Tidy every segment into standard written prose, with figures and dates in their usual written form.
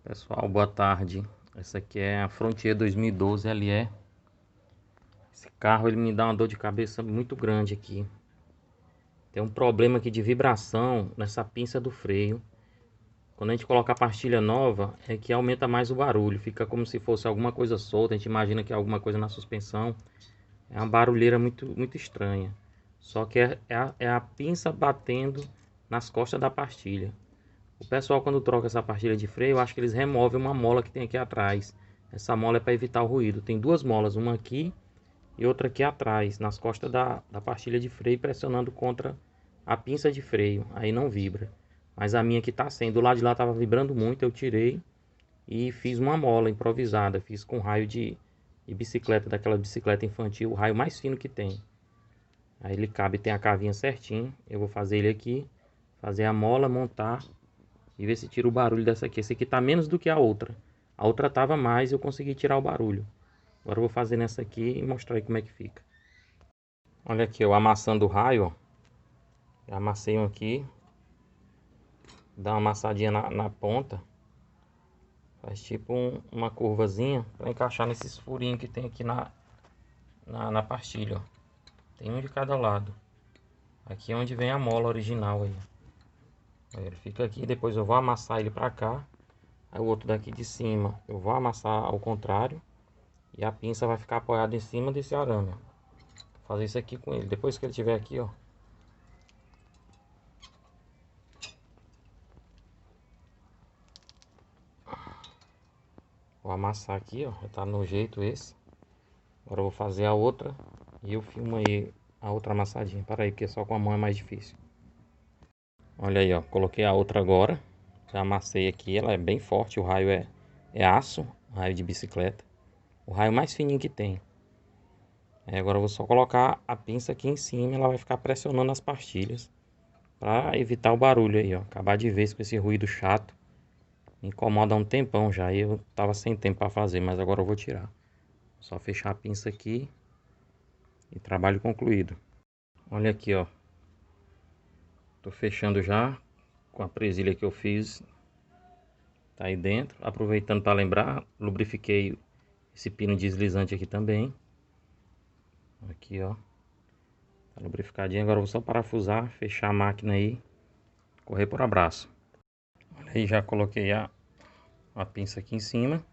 Pessoal, boa tarde. Essa aqui é a Frontier 2012 LE. Esse carro ele me dá uma dor de cabeça muito grande aqui. Tem um problema aqui de vibração nessa pinça do freio. Quando a gente coloca a pastilha nova, é que aumenta mais o barulho. Fica como se fosse alguma coisa solta. A gente imagina que é alguma coisa na suspensão. É uma barulheira muito estranha. Só que é a pinça batendo nas costas da pastilha. O pessoal, quando troca essa pastilha de freio, eu acho que eles removem uma mola que tem aqui atrás. Essa mola é para evitar o ruído. Tem duas molas, uma aqui e outra aqui atrás, nas costas da pastilha de freio, pressionando contra a pinça de freio. Aí não vibra. Mas a minha aqui tá sem. Do lado de lá estava vibrando muito, eu tirei e fiz uma mola improvisada. Fiz com raio de bicicleta, daquela bicicleta infantil, o raio mais fino que tem. Aí ele cabe, tem a cavinha certinho. Eu vou fazer ele aqui, fazer a mola, montar e ver se tira o barulho dessa aqui. Essa aqui tá menos do que a outra. A outra tava mais e eu consegui tirar o barulho. Agora eu vou fazer nessa aqui e mostrar aí como é que fica. Olha aqui, eu amassando o raio, ó. Já amassei um aqui. Dá uma amassadinha na ponta. Faz tipo uma curvazinha para encaixar nesses furinhos que tem aqui na pastilha, ó. Tem um de cada lado. Aqui é onde vem a mola original aí. Ele fica aqui, depois eu vou amassar ele pra cá. Aí o outro daqui de cima eu vou amassar ao contrário. E a pinça vai ficar apoiada em cima desse arame. Vou fazer isso aqui com ele. Depois que ele estiver aqui, ó. Vou amassar aqui, ó. Já tá no jeito esse. Agora eu vou fazer a outra. E eu filmo aí a outra amassadinha. Para aí, porque só com a mão é mais difícil. Olha aí, ó. Coloquei a outra agora. Já amassei aqui. Ela é bem forte. O raio é aço. Raio de bicicleta. O raio mais fininho que tem. Aí agora eu vou só colocar a pinça aqui em cima. Ela vai ficar pressionando as pastilhas. Pra evitar o barulho aí, ó. Acabar de vez com esse ruído chato. Me incomoda há um tempão já. E eu tava sem tempo pra fazer. Mas agora eu vou tirar. Só fechar a pinça aqui. E trabalho concluído. Olha aqui, ó. Tô fechando já. Com a presilha que eu fiz. Tá aí dentro. Aproveitando para lembrar. Lubrifiquei esse pino deslizante aqui também. Aqui, ó. Tá lubrificadinho. Agora eu vou só parafusar. Fechar a máquina aí. Correr por abraço. Olha aí, já coloquei a pinça aqui em cima.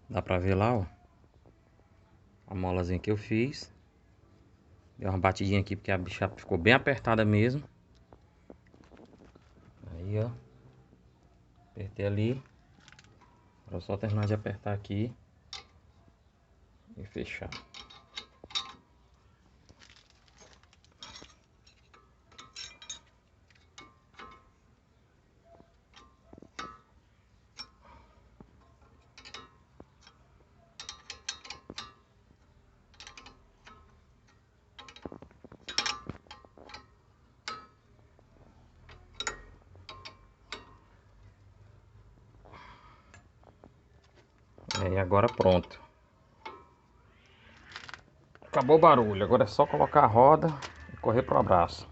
Dá pra ver lá, ó. A molazinha que eu fiz. Deu uma batidinha aqui porque a bicha ficou bem apertada mesmo. Aí, ó. Apertei ali. Agora é só terminar de apertar aqui. E fechar. E agora pronto. Acabou o barulho. Agora é só colocar a roda e correr pro abraço.